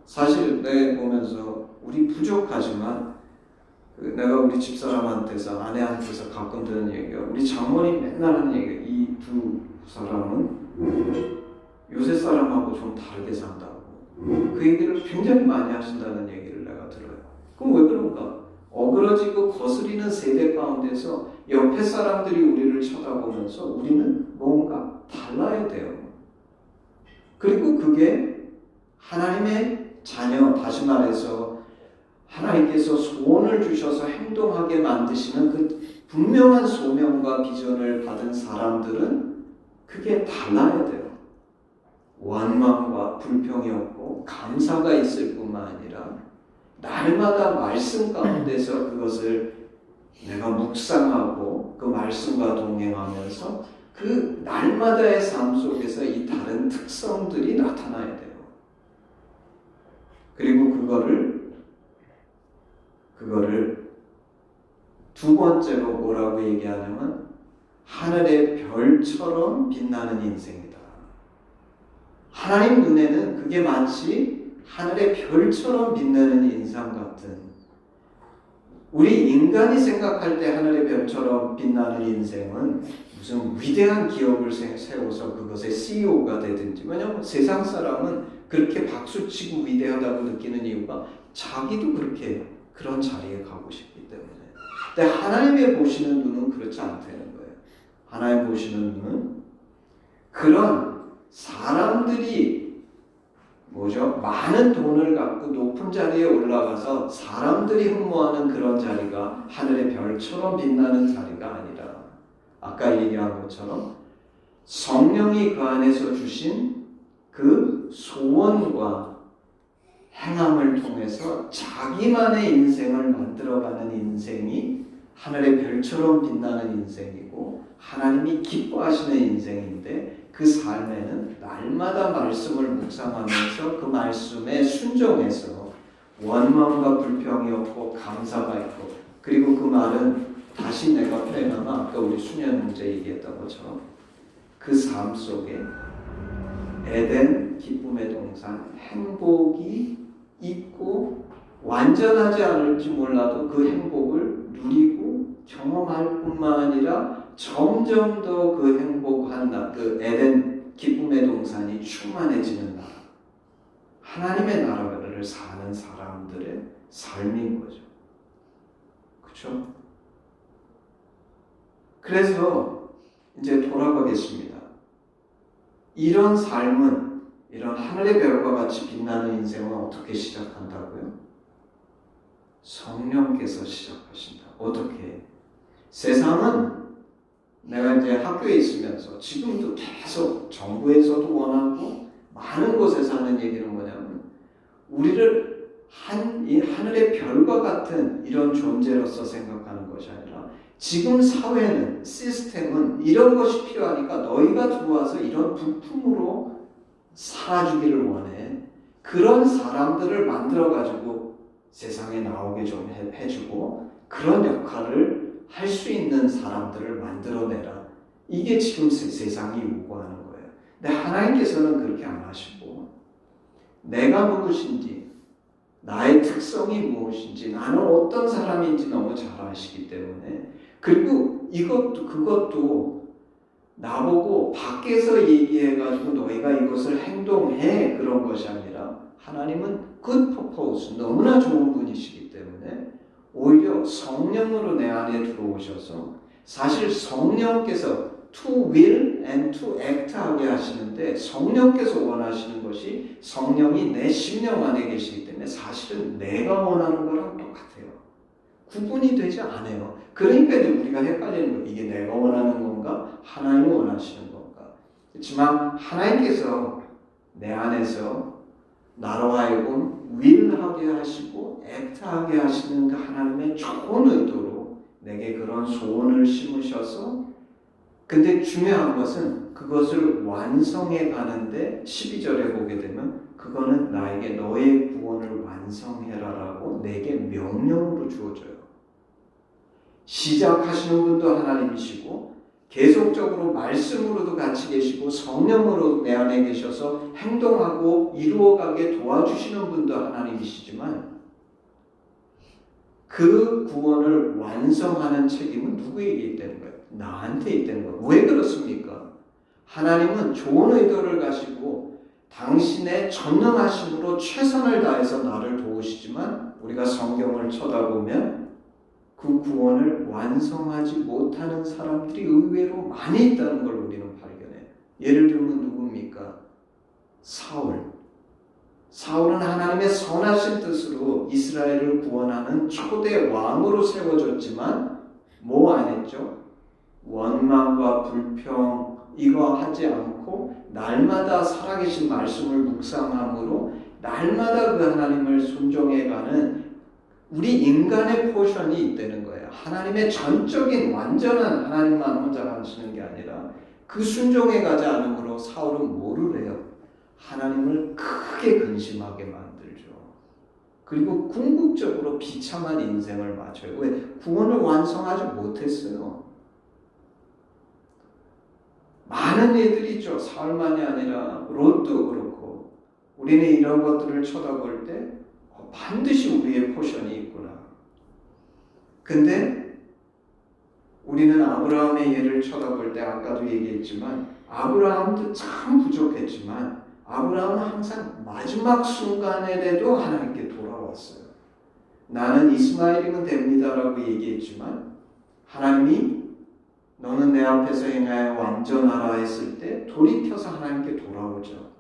사실 내가 보면서 우리 부족하지만 내가 우리 집사람한테서 아내한테서 가끔 듣는 얘기가 우리 장모님 맨날 하는 얘기가 이 두 사람은 요새 사람하고 좀 다르게 산다고 그 얘기를 굉장히 많이 하신다는 얘기를 내가 들어요. 그럼 왜 그런가? 어그러지고 거스리는 세대 가운데서 옆에 사람들이 우리를 쳐다보면서 우리는 뭔가 달라야 돼요. 그리고 그게 하나님의 자녀, 다시 말해서 하나님께서 소원을 주셔서 행동하게 만드시는 그 분명한 소명과 비전을 받은 사람들은 그게 달라야 돼요. 원망과 불평이 없고 감사가 있을 뿐만 아니라 날마다 말씀 가운데서 그것을 내가 묵상하고 그 말씀과 동행하면서 그 날마다의 삶 속에서 이 다른 특성들이 나타나야 돼요. 그리고 그거를 두 번째로 뭐라고 얘기하냐면 하늘의 별처럼 빛나는 인생이다. 하나님 눈에는 그게 마치 하늘의 별처럼 빛나는 인상 같은, 우리 인간이 생각할 때 하늘의 별처럼 빛나는 인생은 무슨 위대한 기업을 세워서 그것의 CEO가 되든지, 왜냐하면 세상 사람은 그렇게 박수치고 위대하다고 느끼는 이유가 자기도 그렇게 그런 자리에 가고 싶기 때문에. 근데 하나님의 보시는 눈은 그렇지 않다는 거예요. 하나님 보시는 눈은 그런 사람들이 많은 돈을 갖고 높은 자리에 올라가서 사람들이 흠모하는 그런 자리가 하늘의 별처럼 빛나는 자리가 아니라, 아까 얘기한 것처럼 성령이 그 안에서 주신 그 소원과 행함을 통해서 자기만의 인생을 만들어가는 인생이 하늘의 별처럼 빛나는 인생이고 하나님이 기뻐하시는 인생인데, 그 삶에는 날마다 말씀을 묵상하면서 그 말씀에 순종해서 원망과 불평이 없고 감사가 있고, 그리고 그 말은 다시 내가 표현하면 아까 우리 수년 문제 얘기했던 것처럼 그 삶 속에 에덴 기쁨의 동산 행복이 있고, 완전하지 않을지 몰라도 그 행복을 누리고 경험할 뿐만 아니라 점점 더 그 행복한 그 에덴 기쁨의 동산이 충만해지는 나라, 하나님의 나라를 사는 사람들의 삶인 거죠. 그렇죠? 그래서 이제 돌아가겠습니다. 이런 삶은, 이런 하늘의 별과 같이 빛나는 인생은 어떻게 시작한다고요? 성령께서 시작하신다. 어떻게? 세상은 내가 이제 학교에 있으면서 지금도 계속 정부에서도 원하고 많은 곳에서 하는 얘기는 뭐냐면, 우리를 이 하늘의 별과 같은 이런 존재로서 생각하는 것이 아니라, 지금 사회는, 시스템은 이런 것이 필요하니까 너희가 들어와서 이런 부품으로 살아주기를 원해. 그런 사람들을 만들어가지고 세상에 나오게 좀 해주고, 그런 역할을 할 수 있는 사람들을 만들어내라. 이게 지금 세상이 요구하는 거예요. 근데 하나님께서는 그렇게 안 하시고, 내가 누구신지, 나의 특성이 무엇인지, 나는 어떤 사람인지 너무 잘 아시기 때문에, 그리고 그것도 나보고 밖에서 얘기해가지고 너희가 이것을 행동해 그런 것이 아니라, 하나님은 good purpose, 너무나 좋은 분이시기 때문에 오히려 성령으로 내 안에 들어오셔서, 사실 성령께서 to will and to act 하게 하시는데, 성령께서 원하시는 것이 성령이 내 심령 안에 계시기 때문에 사실은 내가 원하는 거랑 똑같아요. 구분이 되지 않아요. 그러니까 이제 우리가 헷갈리는 거예요. 이게 내가 원하는 건가? 하나님이 원하시는 건가? 그렇지만 하나님께서 내 안에서 나로 하여금 will하게 하시고 act하게 하시는 그 하나님의 좋은 의도로 내게 그런 소원을 심으셔서, 근데 중요한 것은 그것을 완성해 가는데 12절에 보게 되면 그거는 나에게 너의 구원을 완성해라라고 내게 명령으로 주어져요. 시작하시는 분도 하나님이시고, 계속적으로 말씀으로도 같이 계시고, 성령으로 내 안에 계셔서 행동하고 이루어가게 도와주시는 분도 하나님이시지만, 그 구원을 완성하는 책임은 누구에게 있다는 거예요? 나한테 있다는 거예요. 왜 그렇습니까? 하나님은 좋은 의도를 가지고 당신의 전능하심으로 최선을 다해서 나를 도우시지만, 우리가 성경을 쳐다보면 그 구원을 완성하지 못하는 사람들이 의외로 많이 있다는 걸 우리는 발견해요. 예를 들면 누굽니까? 사울은 하나님의 선하신 뜻으로 이스라엘을 구원하는 초대 왕으로 세워졌지만 뭐 안 했죠? 원망과 불평 이거 하지 않고 날마다 살아계신 말씀을 묵상함으로 날마다 그 하나님을 순종해가는 우리 인간의 포션이 있다는 거예요. 하나님의 전적인 완전한 하나님만 혼자 하시는 게 아니라 그 순종해 가지 않으므로 사울은 뭐를 해요? 하나님을 크게 근심하게 만들죠. 그리고 궁극적으로 비참한 인생을 맞춰요. 왜? 구원을 완성하지 못했어요. 많은 애들이 있죠. 사울만이 아니라 롯도 그렇고 우리는 이런 것들을 쳐다볼 때 반드시 우리의 포션이 있구나. 근데 우리는 아브라함의 예를 쳐다볼 때 아까도 얘기했지만 아브라함도 참 부족했지만 아브라함은 항상 마지막 순간에라도 하나님께 돌아왔어요. 나는 이스마엘이면 됩니다라고 얘기했지만 하나님이 너는 내 앞에서 행하여 완전하라 했을 때 돌이켜서 하나님께 돌아오죠.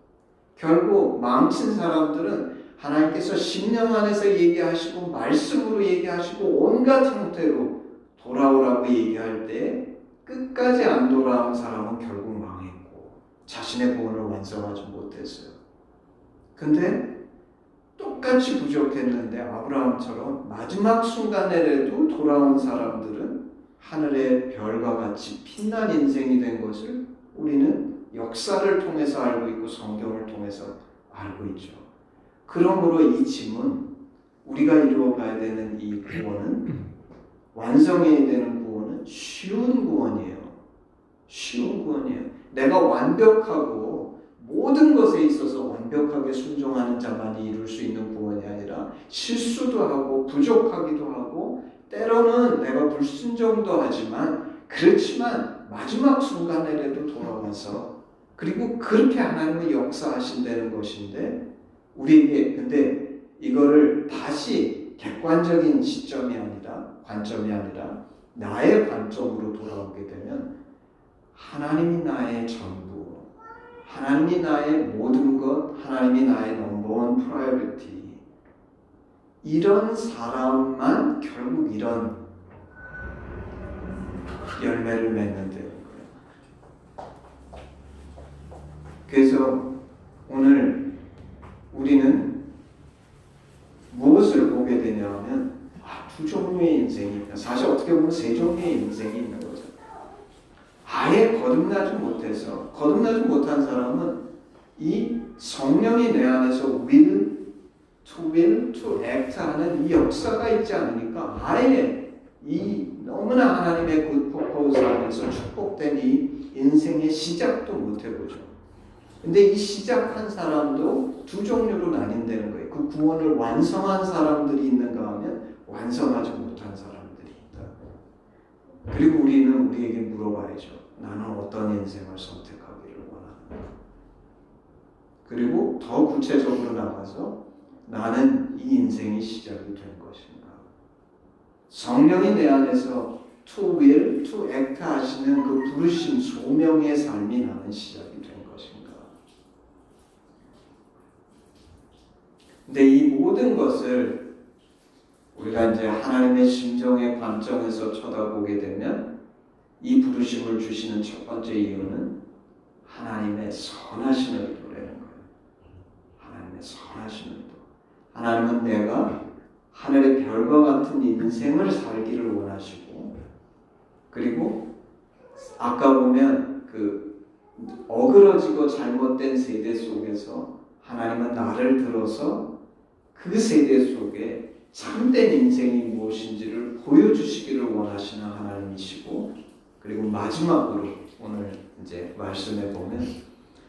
결국 망친 사람들은 하나님께서 10년 안에서 얘기하시고 말씀으로 얘기하시고 온갖 형태로 돌아오라고 얘기할 때 끝까지 안 돌아온 사람은 결국 망했고 자신의 구원을 완성하지 못했어요. 근데 똑같이 부족했는데 아브라함처럼 마지막 순간에라도 돌아온 사람들은 하늘의 별과 같이 빛난 인생이 된 것을 우리는 역사를 통해서 알고 있고 성경을 통해서 알고 있죠. 그러므로 이 짐은 우리가 이루어가야 되는 이 구원은 완성해야 되는 구원은 쉬운 구원이에요. 쉬운 구원이에요. 내가 완벽하고 모든 것에 있어서 완벽하게 순종하는 자만이 이룰 수 있는 구원이 아니라 실수도 하고 부족하기도 하고 때로는 내가 불순종도 하지만 그렇지만 마지막 순간에라도 돌아와서 그리고 그렇게 하나님의 역사하신다는 것인데 우리에게 근데 이거를 다시 객관적인 시점이 아니라 관점이 아니라 나의 관점으로 돌아오게 되면 하나님이 나의 전부, 하나님이 나의 모든 것, 하나님이 나의 넘버원 프라이어리티 이런 사람만 결국 이런 열매를 맺는다는 거예요. 그래서 오늘 우리는 무엇을 보게 되냐면 두 종류의 인생이 있다. 사실 어떻게 보면 세 종류의 인생이 있는 거죠. 아예 거듭나지 못한 사람은 이 성령이 내 안에서 will to act 하는 이 역사가 있지 않으니까 아예 이 너무나 하나님의 굿 퍼포즈 안에서 축복된 이 인생의 시작도 못 해보죠. 근데 이 시작한 사람도 두 종류로 나뉜다는 거예요. 그 구원을 완성한 사람들이 있는가 하면 완성하지 못한 사람들이 있다. 그리고 우리는 우리에게 물어봐야죠. 나는 어떤 인생을 선택하기를 원하는가? 그리고 더 구체적으로 나가서 나는 이 인생이 시작이 된 것인가? 성령이 내 안에서 to will, to act 하시는 그 부르심, 소명의 삶이 나는 시작이 된 것인가? 근데 이 모든 것을 우리가 이제 하나님의 심정의 관점에서 쳐다보게 되면 이 부르심을 주시는 첫 번째 이유는 하나님의 선하신 의도라는 거예요. 하나님의 선하신 의도. 하나님은 내가 하늘의 별과 같은 인생을 살기를 원하시고 그리고 아까 보면 그 어그러지고 잘못된 세대 속에서 하나님은 나를 들어서 그 세대 속에 참된 인생이 무엇인지를 보여주시기를 원하시는 하나님이시고 그리고 마지막으로 오늘 이제 말씀에 보면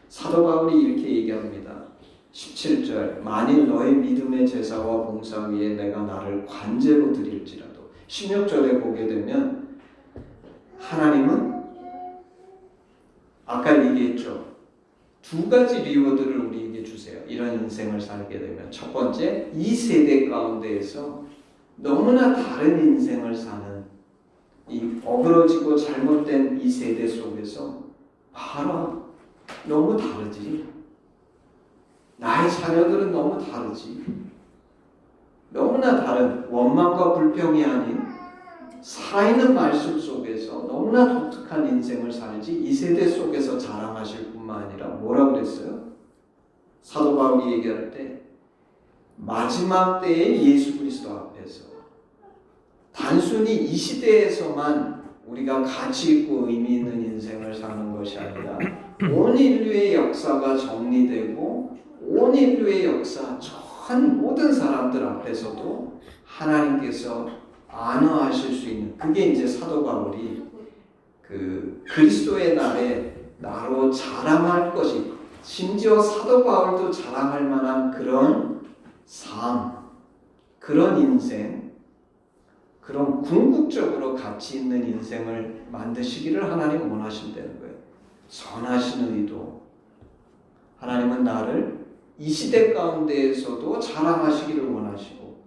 사도 바울이 이렇게 얘기합니다. 17절 만일 너의 믿음의 제사와 봉사 위에 내가 나를 관제로 드릴지라도 16절에 보게 되면 하나님은 아까 얘기했죠. 두 가지 리워드를 우리에게 주세요. 이런 인생을 살게 되면 첫 번째 이 세대 가운데에서 너무나 다른 인생을 사는 이 어그러지고 잘못된 이 세대 속에서 봐라 너무 다르지. 나의 자녀들은 너무 다르지. 너무나 다른 원망과 불평이 아닌 살아있는 말씀 속에서 너무나 독특한 인생을 살지 이 세대 속에서 자랑하실 뿐만 아니라 뭐라고 그랬어요? 사도 바울이 얘기할 때 마지막 때의 예수 그리스도 앞에서 단순히 이 시대에서만 우리가 가치 있고 의미 있는 인생을 사는 것이 아니라 온 인류의 역사가 정리되고 온 인류의 역사 전 모든 사람들 앞에서도 하나님께서 안어하실 수 있는, 그게 이제 사도 바울이 그 그리스도의 날에 나로 자랑할 것이, 심지어 사도 바울도 자랑할 만한 그런 삶, 그런 인생, 그런 궁극적으로 가치 있는 인생을 만드시기를 하나님 원하신다는 거예요. 선하신 의도. 하나님은 나를 이 시대 가운데에서도 자랑하시기를 원하시고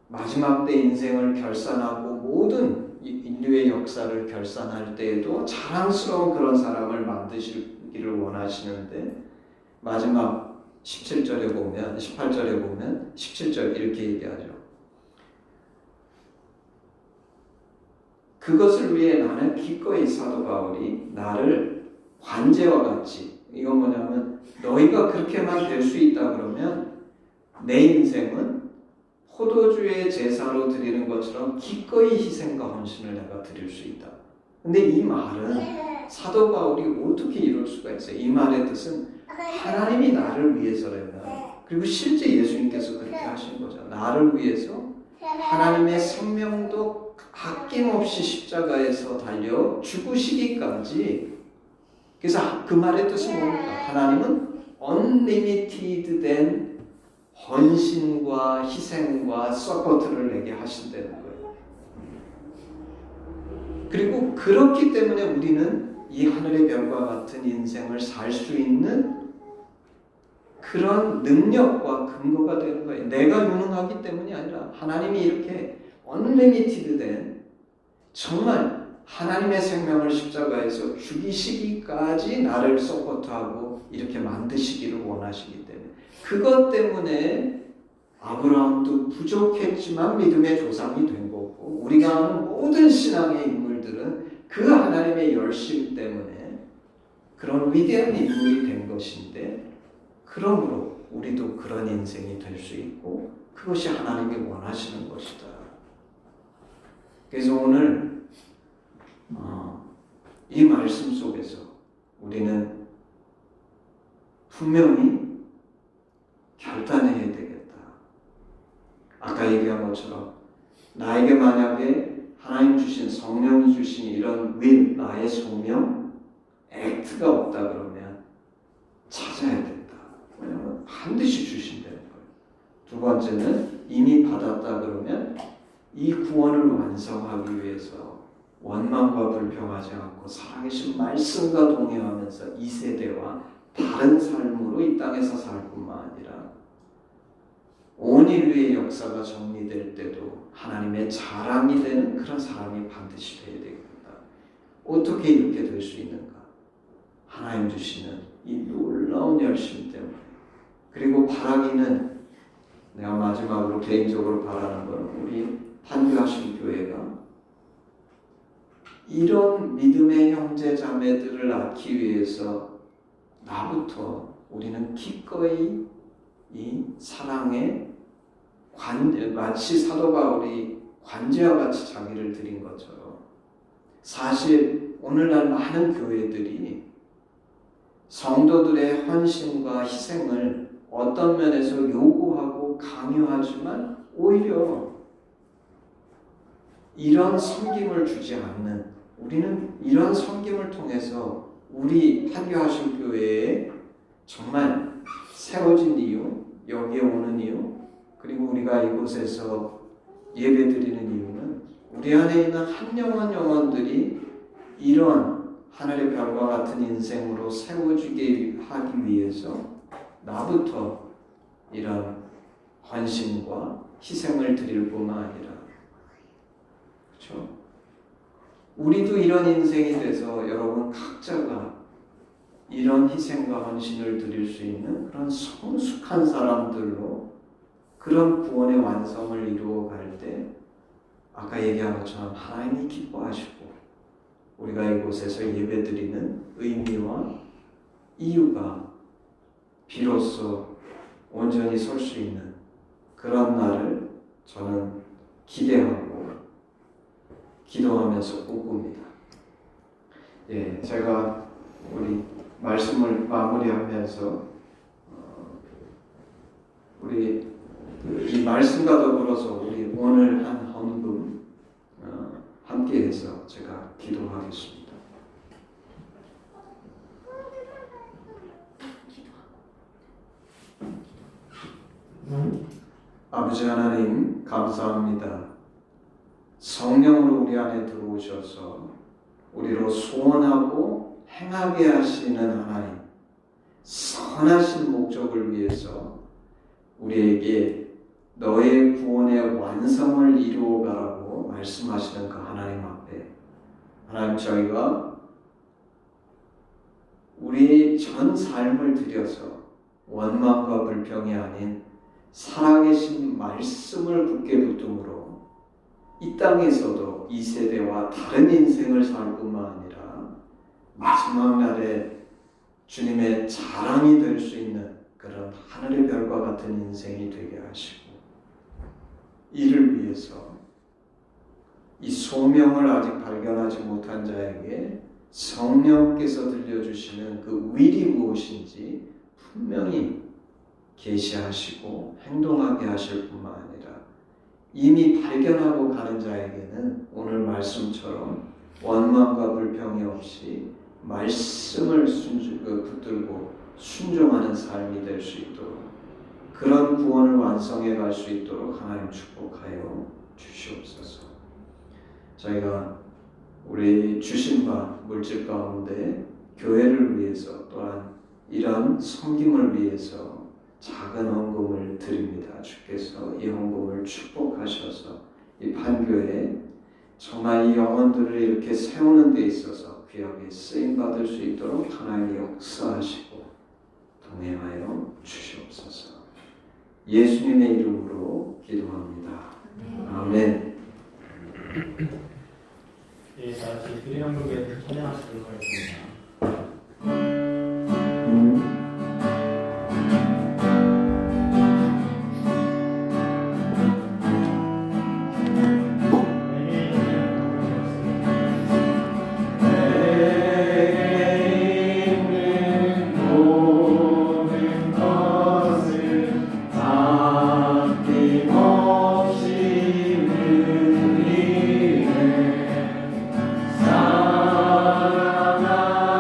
마지막 때 인생을 결산하고 모든 인류의 역사를 결산할 때에도 자랑스러운 그런 사람을 만드시기를 원하시는데 마지막 17절에 보면 18절에 보면 17절 이렇게 얘기하죠. 그것을 위해 나는 기꺼이 사도 바울이 나를 관제와 같이, 이건 뭐냐면 너희가 그렇게만 될 수 있다 그러면 내 인생은 포도주의 제사로 드리는 것처럼 기꺼이 희생과 헌신을 내가 드릴 수 있다. 근데 이 말은 사도 바울이 어떻게 이룰 수가 있어요? 이 말의 뜻은 하나님이 나를 위해서라면, 그리고 실제 예수님께서 그렇게 하신 거죠. 나를 위해서 하나님의 생명도 아낌없이 십자가에서 달려 죽으시기까지. 그래서 그 말의 뜻은 뭡니까? 하나님은 unlimited 된 헌신과 희생과 서포트를 내게 하신다는 거예요. 그리고 그렇기 때문에 우리는 이 하늘의 별과 같은 인생을 살 수 있는 그런 능력과 근거가 되는 거예요. 내가 유능하기 때문이 아니라 하나님이 이렇게 unlimited 된, 정말 하나님의 생명을 십자가에서 죽이시기까지 나를 서포트하고 이렇게 만드시기를 원하시기 때문에, 그것 때문에 아브라함도 부족했지만 믿음의 조상이 된 거고, 우리가 아는 모든 신앙의 인물들은 그 하나님의 열심 때문에 그런 위대한 인물이 된 것인데, 그러므로 우리도 그런 인생이 될 수 있고 그것이 하나님이 원하시는 것이다. 그래서 오늘 이 말씀 속에서 우리는 분명히 결단해야 되겠다. 아까 얘기한 것처럼 나에게 만약에 하나님 주신, 성령이 주신 이런 윌, 나의 소명, 액트가 없다 그러면 찾아야 된다. 왜냐하면 반드시 주신다는 거예요. 두 번째는 이미 받았다 그러면 이 구원을 완성하기 위해서 원망과 불평하지 않고 살아계신 말씀과 동행하면서 이 세대와 다른 삶으로 이 땅에서 살 뿐만 아니라 온 인류의 역사가 정리될 때도 하나님의 자랑이 되는 그런 사람이 반드시 되어야 되겠다. 어떻게 이렇게 될 수 있는가? 하나님 주시는 이 놀라운 열심 때문에. 그리고 바라기는, 내가 마지막으로 개인적으로 바라는 것은 우리 판교하신 교회가 이런 믿음의 형제 자매들을 낳기 위해서 나부터 우리는 기꺼이 이 사랑의 마치 사도 바울이 관제와 같이 자기를 드린 것처럼, 사실 오늘날 많은 교회들이 성도들의 헌신과 희생을 어떤 면에서 요구하고 강요하지만 오히려 이런 섬김을 주지 않는, 우리는 이런 섬김을 통해서 우리 판교하신 교회에 정말 세워진 이유, 여기에 오는 이유, 그리고 우리가 이곳에서 예배드리는 이유는 우리 안에 있는 한 영혼들이 이런 하늘의 별과 같은 인생으로 세워지게 하기 위해서 나부터 이런 헌신과 희생을 드릴 뿐만 아니라, 그렇죠? 우리도 이런 인생이 돼서 여러분 각자가 이런 희생과 헌신을 드릴 수 있는 그런 성숙한 사람들로 그런 구원의 완성을 이루어갈 때 아까 얘기한 것처럼 하나님이 기뻐하시고 우리가 이곳에서 예배드리는 의미와 이유가 비로소 온전히 설 수 있는 그런 날을 저는 기대하고 기도하면서 꿈꿉니다. 예, 제가 우리 말씀을 마무리하면서 우리 이 말씀과 더불어서 우리 오늘 한 헌금 함께해서 제가 기도하겠습니다. 아버지 하나님 감사합니다. 성령으로 우리 안에 들어오셔서 우리로 소원하고 행하게 하시는 하나님, 선하신 목적을 위해서 우리에게 너의 구원의 완성을 이루어가라고 말씀하시는 그 하나님 앞에 하나님 저희가 우리 전 삶을 들여서 원망과 불평이 아닌 살아계신 말씀을 굳게 붙들므로 이 땅에서도 이 세대와 다른 인생을 살 뿐만 아니라 마지막 날에 주님의 자랑이 될 수 있는 그런 하늘의 별과 같은 인생이 되게 하시고 이를 위해서 이 소명을 아직 발견하지 못한 자에게 성령께서 들려주시는 그 wil이 무엇인지 분명히 계시하시고 행동하게 하실 뿐만 아니라 이미 발견하고 가는 자에게는 오늘 말씀처럼 원망과 불평이 없이 말씀을 붙들고 순종하는 삶이 될 수 있도록 그런 구원을 완성해 갈 수 있도록 하나님 축복하여 주시옵소서. 저희가 우리 주신 바 물질 가운데 교회를 위해서 또한 이런 섬김을 위해서 작은 헌금을 드립니다. 주께서 이 헌금을 축복하셔서 이 판교에 정말 이 영혼들을 이렇게 세우는 데 있어서 귀하게 쓰임받을 수 있도록 하나님이 역사하시고 동행하여 주시옵소서. 예수님의 이름으로 기도합니다. 아멘. 예, 다 같이 드린 헌금에 찬양하시도록 하겠습니다. 사랑하는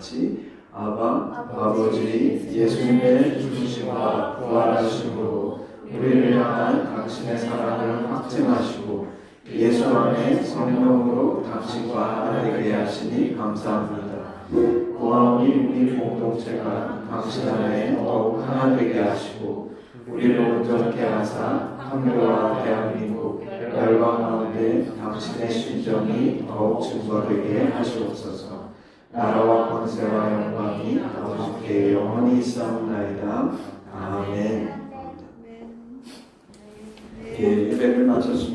같이 아버지 예수님의 죽으심과 부활하심으로 우리를 향한 당신의 사랑을 확증하시고 예수 안에 성령으로 당신과 하나 되게 하시니 감사합니다. 고아오니 우리 공동체가 당신 안에 더욱 하나 되게 하시고 우리를 온전케 하사 한교와 대한민국 열방 가운데 당신의 심정이 더욱 증거되게 하시옵소서. 나라와 권세와 영광이 아버지께 영원히 있사옵나이다. 아멘. 예, 예배를 마쳤습니다.